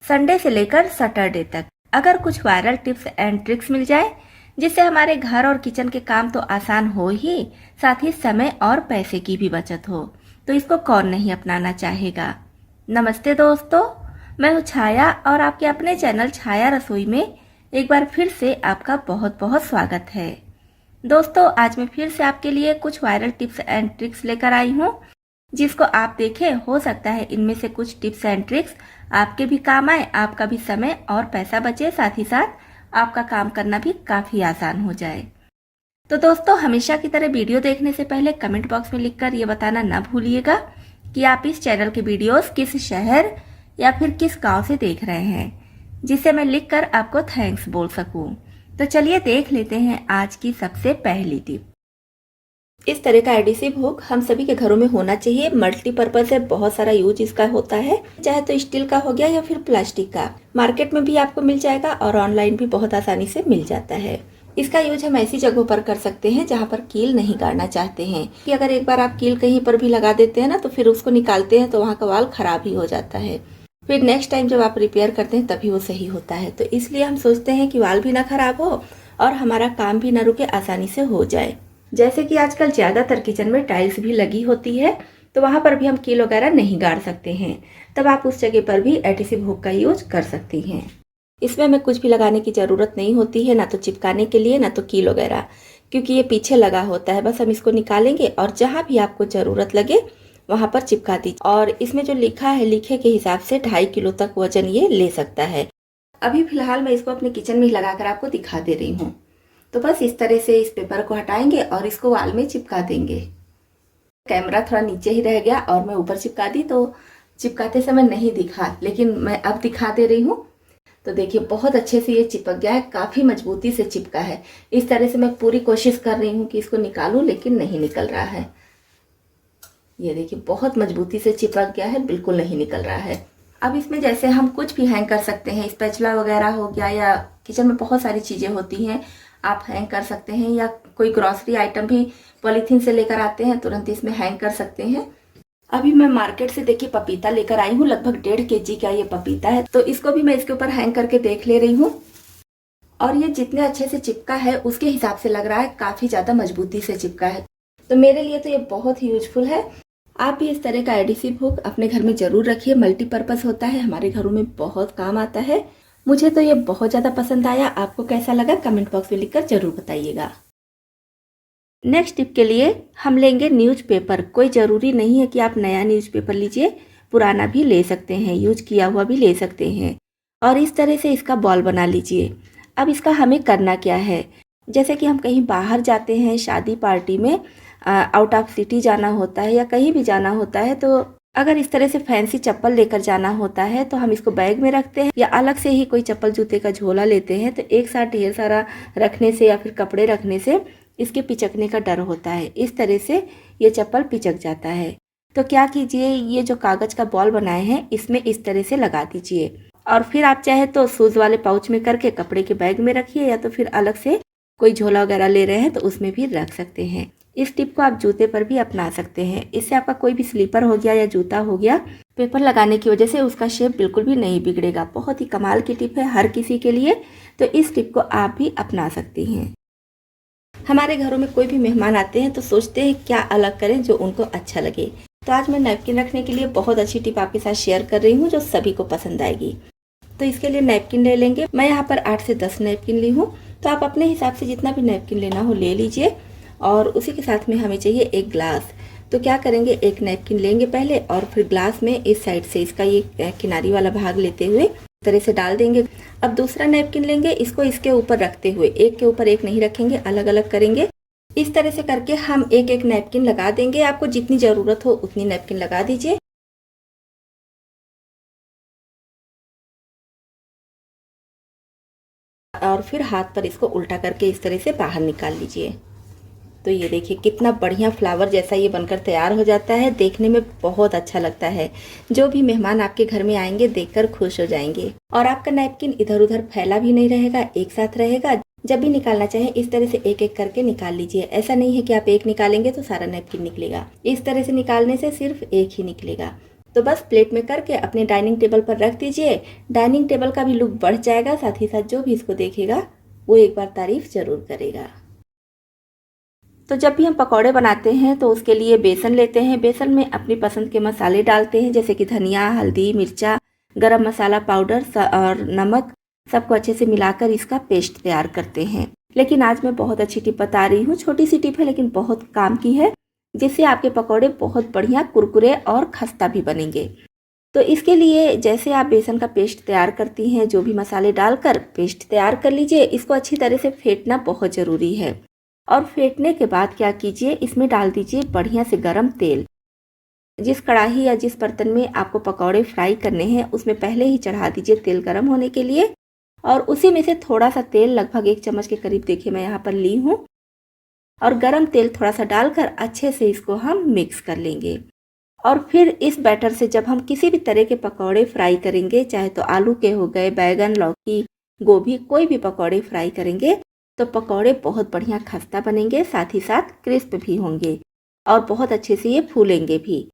Sunday से लेकर Saturday तक अगर कुछ वायरल टिप्स एंड ट्रिक्स मिल जाए जिससे हमारे घर और किचन के काम तो आसान हो ही, साथ ही समय और पैसे की भी बचत हो, तो इसको कौन नहीं अपनाना चाहेगा। नमस्ते दोस्तों, मैं हूँ छाया और आपके अपने चैनल छाया रसोई में एक बार फिर से आपका बहुत बहुत स्वागत है। दोस्तों, आज मैं फिर से आपके लिए कुछ वायरल टिप्स एंड ट्रिक्स लेकर आई हूँ जिसको आप देखें, हो सकता है इनमें से कुछ टिप्स एंड ट्रिक्स आपके भी काम आए, आपका भी समय और पैसा बचे, साथ ही साथ आपका काम करना भी काफी आसान हो जाए। तो दोस्तों, हमेशा की तरह वीडियो देखने से पहले कमेंट बॉक्स में लिखकर ये बताना ना भूलिएगा कि आप इस चैनल के वीडियोस किस शहर या फिर किस गांव से देख रहे हैं, जिससे मैं लिखकर आपको थैंक्स बोल सकूं। तो चलिए देख लेते हैं आज की सबसे पहली टिप। इस तरह का एडिसिव हुक हम सभी के घरों में होना चाहिए। मल्टीपर्पज है, बहुत सारा यूज इसका होता है, चाहे तो स्टील का हो गया या फिर प्लास्टिक का। मार्केट में भी आपको मिल जाएगा और ऑनलाइन भी बहुत आसानी से मिल जाता है। इसका यूज हम ऐसी जगहों पर कर सकते हैं जहाँ पर कील नहीं गाड़ना चाहते हैं कि अगर एक बार आप कील कहीं पर भी लगा देते हैं ना, तो फिर उसको निकालते हैं तो वहाँ का वाल खराब ही हो जाता है। फिर नेक्स्ट टाइम जब आप रिपेयर करते हैं तभी वो सही होता है। तो इसलिए हम सोचते हैं कि वाल भी ना खराब हो और हमारा काम भी ना रुके, आसानी से हो जाए। जैसे कि आजकल ज्यादातर किचन में टाइल्स भी लगी होती है, तो वहां पर भी हम कील वगैरह नहीं गाड़ सकते हैं, तब आप उस जगह पर भी एडिसिव हुक का यूज कर सकती हैं। इसमें हमें कुछ भी लगाने की जरूरत नहीं होती है, ना तो चिपकाने के लिए ना तो कील वगैरह, क्योंकि ये पीछे लगा होता है। बस हम इसको निकालेंगे और जहां भी आपको जरूरत लगे वहां पर चिपका दीजिए। और इसमें जो लिखा है, लिखे के हिसाब से 2.5 किलो तक वजन ये ले सकता है। अभी फिलहाल मैं इसको अपने किचन में ही लगाकर आपको दिखा दे रही हूँ। तो बस इस तरह से इस पेपर को हटाएंगे और इसको वाल में चिपका देंगे। कैमरा थोड़ा नीचे ही रह गया और मैं ऊपर चिपका दी, तो चिपकाते समय नहीं दिखा, लेकिन मैं अब दिखा दे रही हूँ। तो देखिए, बहुत अच्छे से ये चिपक गया है, काफी मजबूती से चिपका है। इस तरह से मैं पूरी कोशिश कर रही हूँ कि इसको निकालूं, लेकिन नहीं निकल रहा है। ये देखिए, बहुत मजबूती से चिपक गया है, बिल्कुल नहीं निकल रहा है। अब इसमें जैसे हम कुछ भी हैंग कर सकते हैं, स्पैचुला वगैरह हो गया, या किचन में बहुत सारी चीजें होती हैं आप हैंग कर सकते हैं, या कोई ग्रोसरी आइटम भी पॉलीथीन से लेकर आते हैं, तुरंत इसमें हैंग कर सकते हैं। अभी मैं मार्केट से देखिए पपीता लेकर आई हूँ, लगभग 1.5 kg का ये पपीता है, तो इसको भी मैं इसके ऊपर हैंग करके देख ले रही हूँ। और ये जितने अच्छे से चिपका है उसके हिसाब से लग रहा है काफी ज्यादा मजबूती से चिपका है। तो मेरे लिए तो ये बहुत ही यूजफुल है। आप भी इस तरह का एडिसिव हुक अपने घर में जरूर रखिए। मल्टीपर्पज होता है, हमारे घरों में बहुत काम आता है। मुझे तो ये बहुत ज्यादा पसंद आया। आपको कैसा लगा कमेंट बॉक्स में लिखकर जरूर बताइएगा। नेक्स्ट टिप के लिए हम लेंगे न्यूज़पेपर। कोई ज़रूरी नहीं है कि आप नया न्यूज़पेपर लीजिए, पुराना भी ले सकते हैं, यूज किया हुआ भी ले सकते हैं। और इस तरह से इसका बॉल बना लीजिए। अब इसका हमें करना क्या है, जैसे कि हम कहीं बाहर जाते हैं, शादी पार्टी में आउट ऑफ सिटी जाना होता है या कहीं भी जाना होता है, तो अगर इस तरह से फैंसी चप्पल लेकर जाना होता है तो हम इसको बैग में रखते हैं या अलग से ही कोई चप्पल जूते का झोला लेते हैं। तो एक साथ ढेर सारा रखने से या फिर कपड़े रखने से इसके पिचकने का डर होता है। इस तरह से ये चप्पल पिचक जाता है। तो क्या कीजिए, ये जो कागज का बॉल बनाए हैं इसमें इस तरह से लगा दीजिए, और फिर आप चाहे तो शूज वाले पाउच में करके कपड़े के बैग में रखिए, या तो फिर अलग से कोई झोला वगैरह ले रहे हैं तो उसमें भी रख सकते हैं। इस टिप को आप जूते पर भी अपना सकते हैं। इससे आपका कोई भी स्लीपर हो गया या जूता हो गया, पेपर लगाने की वजह से उसका शेप बिल्कुल भी नहीं बिगड़ेगा। बहुत ही कमाल की टिप है हर किसी के लिए, तो इस टिप को आप भी अपना सकती हैं। हमारे घरों में कोई भी मेहमान आते हैं तो सोचते हैं क्या अलग करें जो उनको अच्छा लगे। तो आज मैं नैपकिन रखने के लिए बहुत अच्छी टिप आपके साथ शेयर कर रही हूँ जो सभी को पसंद आएगी। तो इसके लिए नैपकिन ले लेंगे। मैं यहाँ पर 8 से 10 नैपकिन ली हूँ, तो आप अपने हिसाब से जितना भी नैपकिन लेना हो ले लीजिए। और उसी के साथ में हमें चाहिए एक ग्लास। तो क्या करेंगे, एक नैपकिन लेंगे पहले और फिर ग्लास में इस साइड से इसका ये किनारी वाला भाग लेते हुए इस तरह से डाल देंगे। अब दूसरा नैपकिन लेंगे, इसको इसके ऊपर रखते हुए, एक के ऊपर एक नहीं रखेंगे, अलग अलग करेंगे। इस तरह से करके हम एक एक नैपकिन लगा देंगे। आपको जितनी जरूरत हो उतनी नैपकिन लगा दीजिए। और फिर हाथ पर इसको उल्टा करके इस तरह से बाहर निकाल लीजिए। तो ये देखिए कितना बढ़िया फ्लावर जैसा ये बनकर तैयार हो जाता है। देखने में बहुत अच्छा लगता है। जो भी मेहमान आपके घर में आएंगे देखकर खुश हो जाएंगे। और आपका नैपकिन इधर उधर फैला भी नहीं रहेगा, एक साथ रहेगा। जब भी निकालना चाहे इस तरह से एक एक करके निकाल लीजिए। ऐसा नहीं है कि आप एक निकालेंगे तो सारा नैपकिन निकलेगा। इस तरह से निकालने से सिर्फ एक ही निकलेगा। तो बस प्लेट में करके अपने डाइनिंग टेबल पर रख दीजिए। डाइनिंग टेबल का भी लुक बढ़ जाएगा, साथ ही साथ जो भी इसको देखेगा वो एक बार तारीफ जरूर करेगा। तो जब भी हम पकौड़े बनाते हैं तो उसके लिए बेसन लेते हैं। बेसन में अपनी पसंद के मसाले डालते हैं, जैसे कि धनिया, हल्दी, मिर्चा, गरम मसाला पाउडर और नमक, सबको अच्छे से मिलाकर इसका पेस्ट तैयार करते हैं। लेकिन आज मैं बहुत अच्छी टिप बता रही हूँ, छोटी सी टिप है लेकिन बहुत काम की है, जिससे आपके पकौड़े बहुत बढ़िया कुरकुरे और खस्ता भी बनेंगे। तो इसके लिए जैसे आप बेसन का पेस्ट तैयार करती हैं, जो भी मसाले डालकर पेस्ट तैयार कर लीजिए। इसको अच्छी तरह से फेंटना बहुत ज़रूरी है। और फेंटने के बाद क्या कीजिए, इसमें डाल दीजिए बढ़िया से गरम तेल। जिस कढ़ाई या जिस बर्तन में आपको पकौड़े फ्राई करने हैं उसमें पहले ही चढ़ा दीजिए तेल गरम होने के लिए। और उसी में से थोड़ा सा तेल, लगभग 1 चम्मच के करीब देखिए मैं यहाँ पर ली हूँ, और गरम तेल थोड़ा सा डालकर अच्छे से इसको हम मिक्स कर लेंगे। और फिर इस बैटर से जब हम किसी भी तरह के पकौड़े फ्राई करेंगे, चाहे तो आलू के हो गए, बैगन, लौकी, गोभी, कोई भी पकौड़े फ्राई करेंगे तो पकौड़े बहुत बढ़िया खस्ता बनेंगे, साथ ही साथ क्रिस्प भी होंगे और बहुत अच्छे से ये फूलेंगे भी।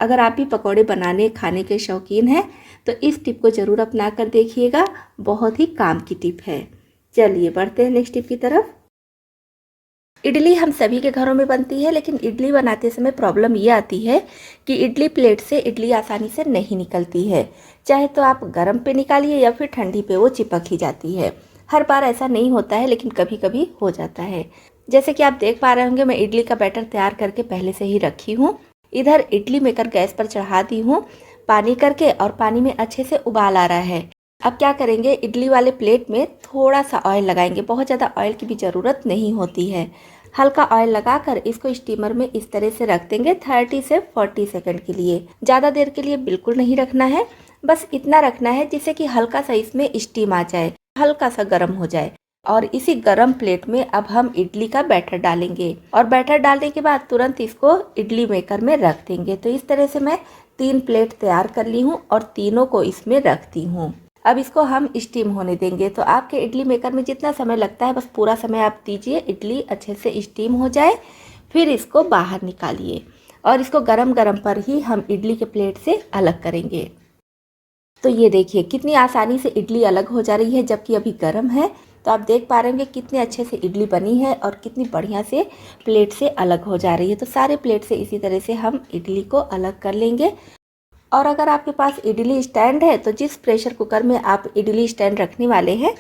अगर आप भी पकौड़े बनाने खाने के शौकीन हैं तो इस टिप को ज़रूर अपना कर देखिएगा, बहुत ही काम की टिप है। चलिए बढ़ते हैं नेक्स्ट टिप की तरफ। इडली हम सभी के घरों में बनती है, लेकिन इडली बनाते समय प्रॉब्लम ये आती है कि इडली प्लेट से इडली आसानी से नहीं निकलती है। चाहे तो आप गर्म पे निकालिए या फिर ठंडी पे, वो चिपक ही जाती है। हर बार ऐसा नहीं होता है, लेकिन कभी कभी हो जाता है। जैसे कि आप देख पा रहे होंगे, मैं इडली का बैटर तैयार करके पहले से ही रखी हूँ। इधर इडली मेकर गैस पर चढ़ा दी हूँ पानी करके, और पानी में अच्छे से उबाल आ रहा है। अब क्या करेंगे, इडली वाले प्लेट में थोड़ा सा ऑयल लगाएंगे। बहुत ज़्यादा ऑयल की भी ज़रूरत नहीं होती है। हल्का ऑयल लगाकर इसको स्टीमर में इस तरह से रख देंगे 30 से 40 सेकंड के लिए। ज़्यादा देर के लिए बिल्कुल नहीं रखना है, बस इतना रखना है जिससे कि हल्का सा इसमें स्टीम आ जाए, हल्का सा गर्म हो जाए। और इसी गरम प्लेट में अब हम इडली का बैटर डालेंगे, और बैटर डालने के बाद तुरंत इसको इडली मेकर में रख देंगे। तो इस तरह से मैं 3 प्लेट तैयार कर ली हूँ और तीनों को इसमें रखती हूँ। अब इसको हम स्टीम होने देंगे। तो आपके इडली मेकर में जितना समय लगता है बस पूरा समय आप दीजिए, इडली अच्छे से स्टीम हो जाए। फिर इसको बाहर निकालिए और इसको गरम गरम पर ही हम इडली के प्लेट से अलग करेंगे। तो ये देखिए कितनी आसानी से इडली अलग हो जा रही है, जबकि अभी गर्म है। तो आप देख पा रहे होंगे कितने अच्छे से इडली बनी है और कितनी बढ़िया से प्लेट से अलग हो जा रही है। तो सारे प्लेट से इसी तरह से हम इडली को अलग कर लेंगे। और अगर आपके पास इडली स्टैंड है तो जिस प्रेशर कुकर में आप इडली स्टैंड रखने वाले हैं,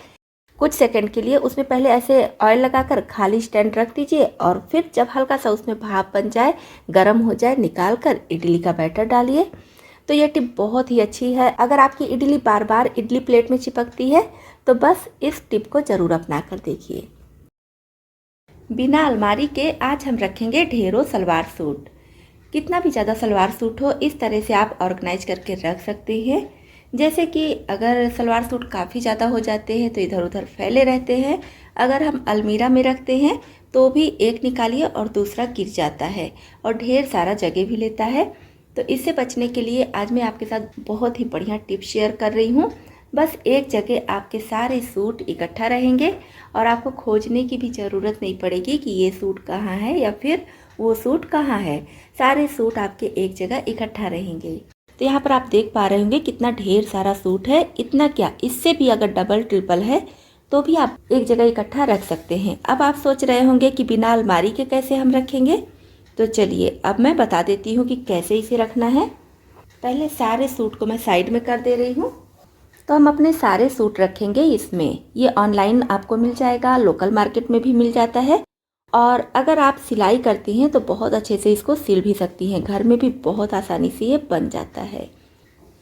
कुछ सेकंड के लिए उसमें पहले ऐसे ऑयल लगाकर खाली स्टैंड रख दीजिए, और फिर जब हल्का सा उसमें भाप बन जाए, गर्म हो जाए, निकाल कर इडली का बैटर डालिए। तो ये टिप बहुत ही अच्छी है। अगर आपकी इडली बार बार इडली प्लेट में चिपकती है तो बस इस टिप को ज़रूर अपना कर देखिए। बिना अलमारी के आज हम रखेंगे ढेरों सलवार सूट। कितना भी ज़्यादा सलवार सूट हो, इस तरह से आप ऑर्गेनाइज करके रख सकते हैं। जैसे कि अगर सलवार सूट काफ़ी ज़्यादा हो जाते हैं तो इधर उधर फैले रहते हैं। अगर हम अलमीरा में रखते हैं तो भी एक निकालिए और दूसरा गिर जाता है और ढेर सारा जगह भी लेता है। तो इससे बचने के लिए आज मैं आपके साथ बहुत ही बढ़िया टिप शेयर कर रही हूँ। बस एक जगह आपके सारे सूट इकट्ठा रहेंगे और आपको खोजने की भी ज़रूरत नहीं पड़ेगी कि ये सूट कहाँ है या फिर वो सूट कहाँ है। सारे सूट आपके एक जगह इकट्ठा रहेंगे। तो यहाँ पर आप देख पा रहे होंगे कितना ढेर सारा सूट है। इतना क्या, इससे भी अगर डबल ट्रिपल है तो भी आप एक जगह इकट्ठा रख सकते हैं। अब आप सोच रहे होंगे कि बिना अलमारी के कैसे हम रखेंगे, तो चलिए अब मैं बता देती हूँ कि कैसे इसे रखना है। पहले सारे सूट को मैं साइड में कर दे रही हूँ। तो हम अपने सारे सूट रखेंगे इसमें। ये ऑनलाइन आपको मिल जाएगा, लोकल मार्केट में भी मिल जाता है। और अगर आप सिलाई करती हैं तो बहुत अच्छे से इसको सिल भी सकती हैं। घर में भी बहुत आसानी से ये बन जाता है।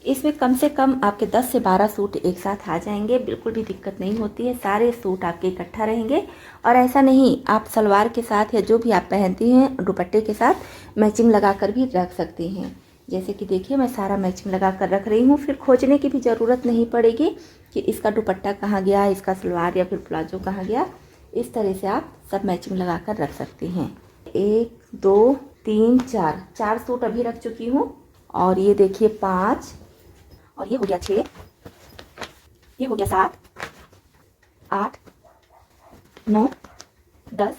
इसमें कम से कम आपके 10 से 12 सूट एक साथ आ जाएंगे, बिल्कुल भी दिक्कत नहीं होती है। सारे सूट आपके इकट्ठा रहेंगे। और ऐसा नहीं, आप सलवार के साथ या जो भी आप पहनती हैं दुपट्टे के साथ मैचिंग लगा कर भी रख सकती हैं। जैसे कि देखिए मैं सारा मैचिंग लगा कर रख रही हूँ। फिर खोजने की भी ज़रूरत नहीं पड़ेगी कि इसका दुपट्टा कहाँ गया, इसका सलवार या फिर प्लाजो कहाँ गया। इस तरह से आप सब मैचिंग लगा कर रख सकती हैं। 1 2 3 4 सूट अभी रख चुकी हूँ। और ये देखिए 5, और ये हो गया 6, ये हो गया 7, 8, 9, 10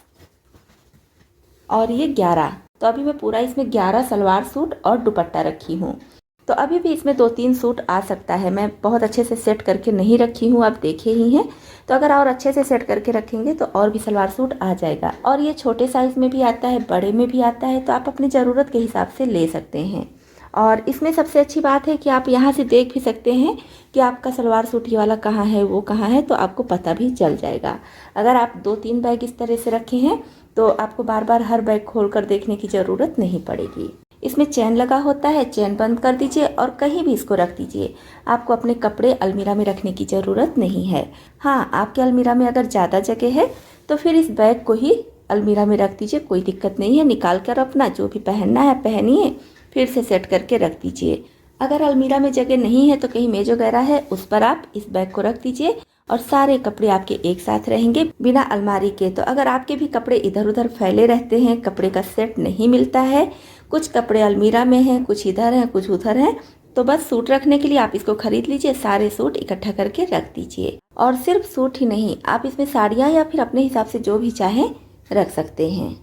और ये 11। तो अभी मैं पूरा इसमें 11 सलवार सूट और दुपट्टा रखी हूँ। तो अभी भी इसमें 2-3 सूट आ सकता है। मैं बहुत अच्छे से सेट करके नहीं रखी हूँ, आप देखे ही हैं। तो अगर और अच्छे से सेट करके रखेंगे तो और भी सलवार सूट आ जाएगा। और ये छोटे साइज़ में भी आता है, बड़े में भी आता है, तो आप अपनी ज़रूरत के हिसाब से ले सकते हैं। और इसमें सबसे अच्छी बात है कि आप यहाँ से देख भी सकते हैं कि आपका सलवार सूट ये वाला कहाँ है, वो कहाँ है, तो आपको पता भी चल जाएगा। अगर आप 2-3 बैग इस तरह से रखे हैं तो आपको बार बार हर बैग खोल कर देखने की ज़रूरत नहीं पड़ेगी। इसमें चैन लगा होता है, चैन बंद कर दीजिए और कहीं भी इसको रख दीजिए। आपको अपने कपड़े अलमीरा में रखने की ज़रूरत नहीं है। हाँ, आपके अलमीरा में अगर ज़्यादा जगह है तो फिर इस बैग को ही अलमीरा में रख दीजिए, कोई दिक्कत नहीं है। निकाल कर अपना जो भी पहनना है पहनिए, फिर से सेट करके रख दीजिए। अगर अलमीरा में जगह नहीं है तो कहीं मेज वगैरह है, उस पर आप इस बैग को रख दीजिए और सारे कपड़े आपके एक साथ रहेंगे बिना अलमारी के। तो अगर आपके भी कपड़े इधर उधर फैले रहते हैं, कपड़े का सेट नहीं मिलता है, कुछ कपड़े अलमीरा में हैं, कुछ इधर हैं, कुछ उधर हैं, तो बस सूट रखने के लिए आप इसको खरीद लीजिए, सारे सूट इकट्ठा करके रख दीजिए। और सिर्फ सूट ही नहीं, आप इसमें साड़ियाँ या फिर अपने हिसाब से जो भी चाहें रख सकते हैं।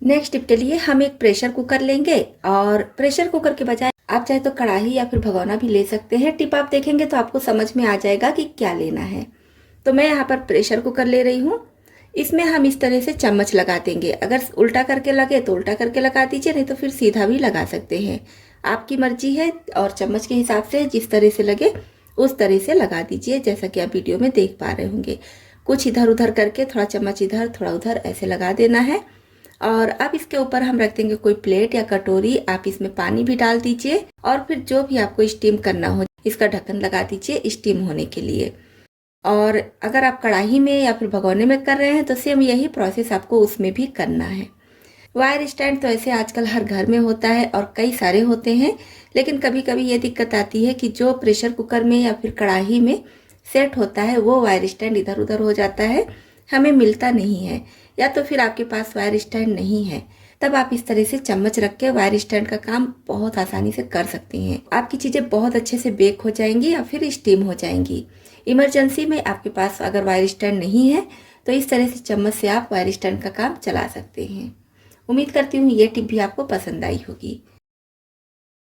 नेक्स्ट टिप के लिए हम एक प्रेशर कुकर लेंगे और प्रेशर कुकर के बजाय आप चाहे तो कढ़ाई या फिर भगोना भी ले सकते हैं। टिप आप देखेंगे तो आपको समझ में आ जाएगा कि क्या लेना है। तो मैं यहाँ पर प्रेशर कुकर ले रही हूँ। इसमें हम इस तरह से चम्मच लगा देंगे। अगर उल्टा करके लगे तो उल्टा करके लगा दीजिए, नहीं तो फिर सीधा भी लगा सकते हैं, आपकी मर्जी है। और चम्मच के हिसाब से जिस तरह से लगे उस तरह से लगा दीजिए, जैसा कि आप वीडियो में देख पा रहे होंगे। कुछ इधर उधर करके थोड़ा चम्मच इधर थोड़ा उधर ऐसे लगा देना है। और अब इसके ऊपर हम रख देंगे कोई प्लेट या कटोरी। आप इसमें पानी भी डाल दीजिए और फिर जो भी आपको स्टीम करना हो इसका ढक्कन लगा दीजिए स्टीम होने के लिए। और अगर आप कढ़ाई में या फिर भगोने में कर रहे हैं तो सेम यही प्रोसेस आपको उसमें भी करना है। वायर स्टैंड तो ऐसे आजकल हर घर में होता है और कई सारे होते हैं, लेकिन कभी कभी ये दिक्कत आती है कि जो प्रेशर कुकर में या फिर कढ़ाई में सेट होता है वो वायर स्टैंड इधर उधर हो जाता है, हमें मिलता नहीं है, या तो फिर आपके पास वायर स्टैंड नहीं है। तब आप इस तरह से चम्मच रख के वायर स्टैंड का काम बहुत आसानी से कर सकती हैं। आपकी चीज़ें बहुत अच्छे से बेक हो जाएंगी या फिर स्टीम हो जाएंगी। इमरजेंसी में आपके पास अगर वायर स्टैंड नहीं है तो इस तरह से चम्मच से आप वायर स्टैंड का काम चला सकते हैं। उम्मीद करती हूँ ये टिप भी आपको पसंद आई होगी।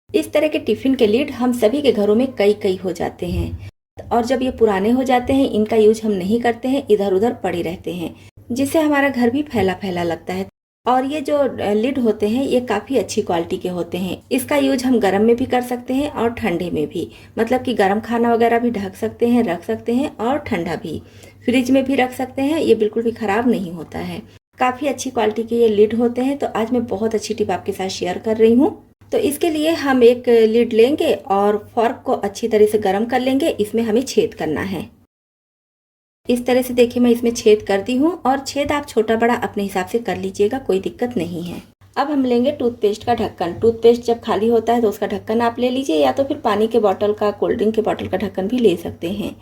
इस तरह के टिफिन के लीड हम सभी के घरों में कई कई हो जाते हैं और जब ये पुराने हो जाते हैं इनका यूज हम नहीं करते हैं, इधर उधर पड़े रहते हैं, जिससे हमारा घर भी फैला फैला लगता है। और ये जो लिड होते हैं ये काफ़ी अच्छी क्वालिटी के होते हैं। इसका यूज हम गर्म में भी कर सकते हैं और ठंडे में भी, मतलब कि गर्म खाना वगैरह भी ढक सकते हैं, रख सकते हैं, और ठंडा भी फ्रिज में भी रख सकते हैं। ये बिल्कुल भी ख़राब नहीं होता है। काफ़ी अच्छी क्वालिटी के ये लिड होते हैं। तो आज मैं बहुत अच्छी टिप आपके साथ शेयर कर रही हूँ। तो इसके लिए हम एक लिड लेंगे और फॉर्क को अच्छी तरह से गर्म कर लेंगे। इसमें हमें छेद करना है। इस तरह से देखिए मैं इसमें छेद कर दी हूँ, और छेद आप छोटा बड़ा अपने हिसाब से कर लीजिएगा, कोई दिक्कत नहीं है। अब हम लेंगे टूथपेस्ट का ढक्कन। टूथपेस्ट जब खाली होता है तो उसका ढक्कन आप ले लीजिए, या तो फिर पानी के बोतल का, कोल्ड ड्रिंक के बोतल का ढक्कन भी ले सकते हैं।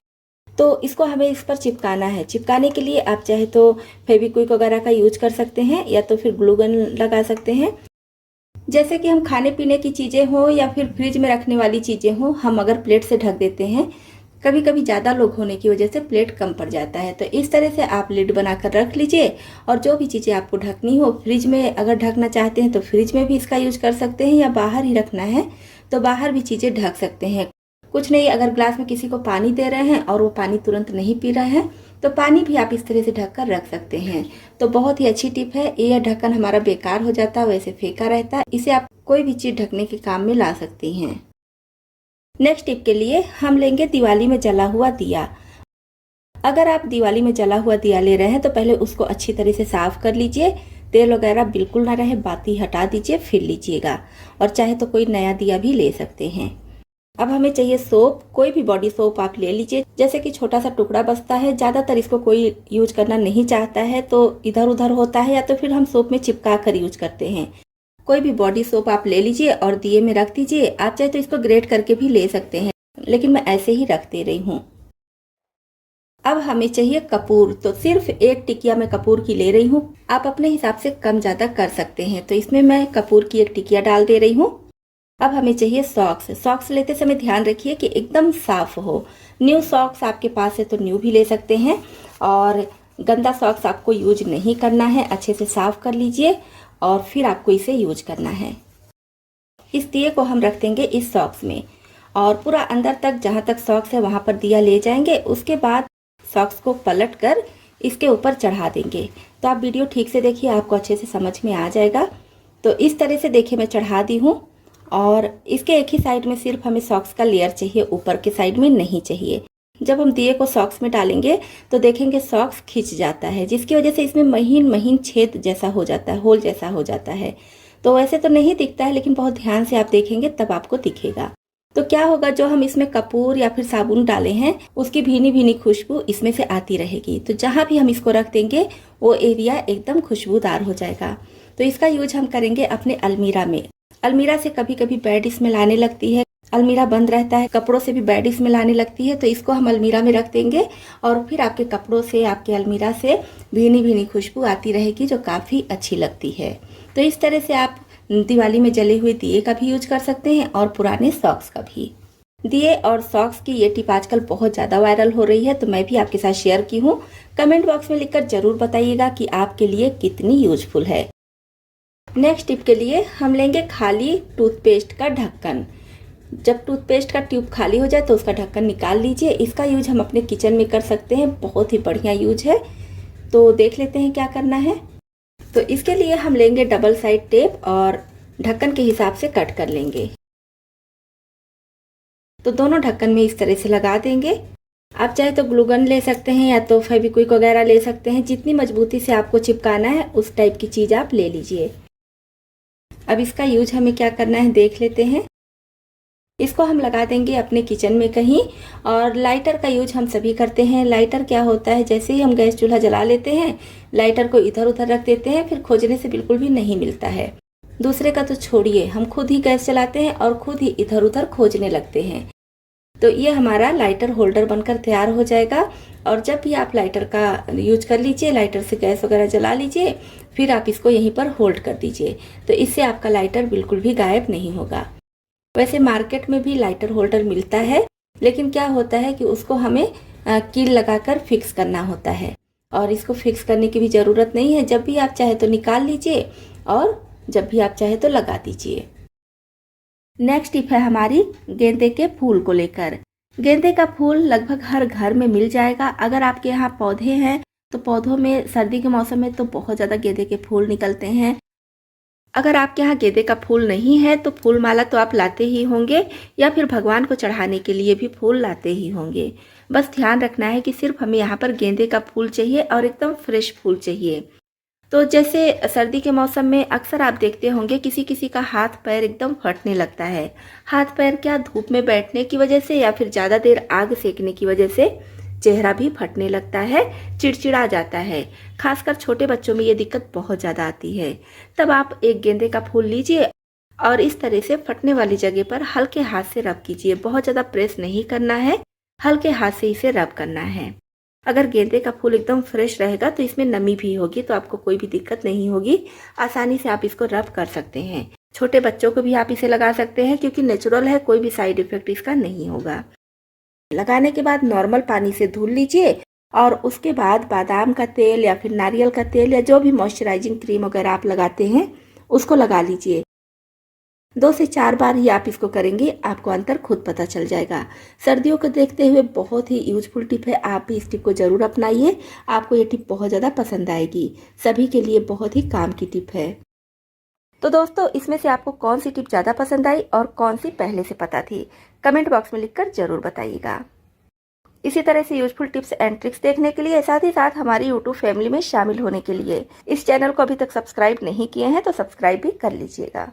तो इसको हमें इस पर चिपकाना है। चिपकाने के लिए आप चाहे तो फेविक्विक वगैरह का यूज कर सकते हैं या तो फिर ग्लू गन लगा सकते हैं। जैसे कि हम खाने पीने की चीज़ें हो या फिर फ्रिज में रखने वाली चीज़ें हो, हम अगर प्लेट से ढक देते हैं, कभी कभी ज़्यादा लोग होने की वजह से प्लेट कम पड़ जाता है। तो इस तरह से आप लिड बनाकर रख लीजिए, और जो भी चीज़ें आपको ढकनी हो, फ्रिज में अगर ढकना चाहते हैं तो फ्रिज में भी इसका यूज कर सकते हैं, या बाहर ही रखना है तो बाहर भी चीज़ें ढक सकते हैं। कुछ नहीं, अगर ग्लास में किसी को पानी दे रहे हैं और वो पानी तुरंत नहीं पी रहा है तो पानी भी आप इस तरह से ढक कर रख सकते हैं। तो बहुत ही अच्छी टिप है। यह ढक्कन हमारा बेकार हो जाता है, वैसे फेंका रहता है, इसे आप कोई भी चीज़ ढकने के काम में ला सकती हैं। नेक्स्ट टिप के लिए हम लेंगे दिवाली में जला हुआ दिया। अगर आप दिवाली में जला हुआ दिया ले रहे हैं तो पहले उसको अच्छी तरह से साफ कर लीजिए। तेल वगैरह बिल्कुल ना रहे, बाती हटा दीजिए, फिर लीजिएगा। और चाहे तो कोई नया दिया भी ले सकते हैं। अब हमें चाहिए सोप। कोई भी बॉडी सोप आप ले लीजिए। जैसे कि छोटा सा टुकड़ा बचता है, ज़्यादातर इसको कोई यूज करना नहीं चाहता है तो इधर उधर होता है, या तो फिर हम सोप में चिपका कर यूज करते हैं। कोई भी बॉडी सोप आप ले लीजिए और दिए में रख दीजिए। आप चाहे तो इसको ग्रेट करके भी ले सकते हैं, लेकिन मैं ऐसे ही रख दे रही हूँ। अब हमें चाहिए कपूर। तो सिर्फ एक टिकिया मैं कपूर की ले रही हूँ। आप अपने हिसाब से कम ज़्यादा कर सकते हैं। तो इसमें मैं कपूर की एक टिकिया डाल दे रही हूँ। अब हमें चाहिए सॉक्स। सॉक्स लेते समय ध्यान रखिए कि एकदम साफ हो। न्यू सॉक्स आपके पास है तो न्यू भी ले सकते हैं, और गंदा सॉक्स आपको यूज नहीं करना है। अच्छे से साफ कर लीजिए और फिर आपको इसे यूज करना है। इस दिए को हम रख देंगे इस सॉक्स में और पूरा अंदर तक जहाँ तक सॉक्स है वहाँ पर दिया ले जाएंगे। उसके बाद सॉक्स को पलट कर इसके ऊपर चढ़ा देंगे। तो आप वीडियो ठीक से देखिए, आपको अच्छे से समझ में आ जाएगा। तो इस तरह से देखिए मैं चढ़ा दी हूँ और इसके एक ही साइड में सिर्फ हमें सॉक्स का लेयर चाहिए, ऊपर के साइड में नहीं चाहिए। जब हम दिए को सॉक्स में डालेंगे तो देखेंगे सॉक्स खिंच जाता है, जिसकी वजह से इसमें महीन महीन छेद जैसा हो जाता है, होल जैसा हो जाता है। तो वैसे तो नहीं दिखता है, लेकिन बहुत ध्यान से आप देखेंगे तब आपको दिखेगा। तो क्या होगा, जो हम इसमें कपूर या फिर साबुन डाले हैं उसकी भीनी भीनी खुशबू इसमें से आती रहेगी। तो जहाँ भी हम इसको रख देंगे वो एरिया एकदम खुशबूदार हो जाएगा। तो इसका यूज हम करेंगे अपने अलमीरा में। अलमीरा से कभी कभी बैड स्मेल आने लगती है, अलमीरा बंद रहता है, कपड़ों से भी बैड स्मेल आने लगती है। तो इसको हम अलमीरा में रख देंगे और फिर आपके कपड़ों से, आपके अलमीरा से भीनी भीनी खुशबू आती रहेगी, जो काफ़ी अच्छी लगती है। तो इस तरह से आप दिवाली में जले हुए दिए का भी यूज कर सकते हैं और पुराने सॉक्स का भी। दिए और सॉक्स की ये टिप आजकल बहुत ज़्यादा वायरल हो रही है, तो मैं भी आपके साथ शेयर की हूँ। कमेंट बॉक्स में लिखकर जरूर बताइएगा कि आपके लिए कितनी यूजफुल है। नेक्स्ट टिप के लिए हम लेंगे खाली टूथपेस्ट का ढक्कन। जब टूथपेस्ट का ट्यूब खाली हो जाए तो उसका ढक्कन निकाल लीजिए। इसका यूज हम अपने किचन में कर सकते हैं, बहुत ही बढ़िया यूज है। तो देख लेते हैं क्या करना है। तो इसके लिए हम लेंगे डबल साइड टेप और ढक्कन के हिसाब से कट कर लेंगे। तो दोनों ढक्कन में इस तरह से लगा देंगे। आप चाहे तो ग्लू गन ले सकते हैं या तो फेविक्विक वगैरह ले सकते हैं। जितनी मजबूती से आपको चिपकाना है उस टाइप की चीज़ आप ले लीजिए। अब इसका यूज हमें क्या करना है देख लेते हैं। इसको हम लगा देंगे अपने किचन में कहीं। और लाइटर का यूज हम सभी करते हैं। लाइटर क्या होता है, जैसे ही हम गैस चूल्हा जला लेते हैं लाइटर को इधर उधर रख देते हैं, फिर खोजने से बिल्कुल भी नहीं मिलता है। दूसरे का तो छोड़िए, हम खुद ही गैस चलाते हैं और खुद ही इधर उधर खोजने लगते हैं। तो ये हमारा लाइटर होल्डर बनकर तैयार हो जाएगा। और जब भी आप लाइटर का यूज कर लीजिए, लाइटर से गैस वगैरह जला लीजिए, फिर आप इसको यहीं पर होल्ड कर दीजिए। तो इससे आपका लाइटर बिल्कुल भी गायब नहीं होगा। वैसे मार्केट में भी लाइटर होल्डर मिलता है, लेकिन क्या होता है कि उसको हमें कील लगाकर फिक्स करना होता है और इसको फिक्स करने की भी ज़रूरत नहीं है। जब भी आप चाहे तो निकाल लीजिए और जब भी आप चाहे तो लगा दीजिए। नेक्स्ट टिप है हमारी गेंदे के फूल को लेकर। गेंदे का फूल लगभग हर घर में मिल जाएगा। अगर आपके यहाँ पौधे हैं तो पौधों में सर्दी के मौसम में तो बहुत ज़्यादा गेंदे के फूल निकलते हैं। अगर आपके यहाँ गेंदे का फूल नहीं है तो फूल माला तो आप लाते ही होंगे या फिर भगवान को चढ़ाने के लिए भी फूल लाते ही होंगे। बस ध्यान रखना है कि सिर्फ हमें यहाँ पर गेंदे का फूल चाहिए और एकदम फ्रेश फूल चाहिए। तो जैसे सर्दी के मौसम में अक्सर आप देखते होंगे किसी किसी का हाथ पैर एकदम फटने लगता है। हाथ पैर क्या, धूप में बैठने की वजह से या फिर ज़्यादा देर आग सेकने की वजह से चेहरा भी फटने लगता है, चिड़चिड़ा जाता है। खासकर छोटे बच्चों में ये दिक्कत बहुत ज़्यादा आती है। तब आप एक गेंदे का फूल लीजिए और इस तरह से फटने वाली जगह पर हल्के हाथ से रब कीजिए। बहुत ज़्यादा प्रेस नहीं करना है, हल्के हाथ से इसे रब करना है। अगर गेंदे का फूल एकदम फ्रेश रहेगा तो इसमें नमी भी होगी, तो आपको कोई भी दिक्कत नहीं होगी। आसानी से आप इसको रब कर सकते हैं। छोटे बच्चों को भी आप इसे लगा सकते हैं क्योंकि नेचुरल है, कोई भी साइड इफेक्ट इसका नहीं होगा। लगाने के बाद नॉर्मल पानी से धुल लीजिए और उसके बाद बादाम का तेल या फिर नारियल का तेल या जो भी मॉइस्चराइजिंग क्रीम वगैरह आप लगाते हैं उसको लगा लीजिए। 2 से 4 बार ही आप इसको करेंगे, आपको अंतर खुद पता चल जाएगा। सर्दियों को देखते हुए बहुत ही यूजफुल टिप है, आप भी इस टिप को ज़रूर अपनाइए। आपको ये टिप बहुत ज़्यादा पसंद आएगी। सभी के लिए बहुत ही काम की टिप है। तो दोस्तों, इसमें से आपको कौन सी टिप ज़्यादा पसंद आई और कौन सी पहले से पता थी, कमेंट बॉक्स में लिखकर ज़रूर बताइएगा। इसी तरह से यूजफुल टिप्स एंड ट्रिक्स देखने के लिए, साथ ही साथ हमारी यूट्यूब फैमिली में शामिल होने के लिए इस चैनल को अभी तक सब्सक्राइब नहीं किए हैं तो सब्सक्राइब भी कर लीजिएगा।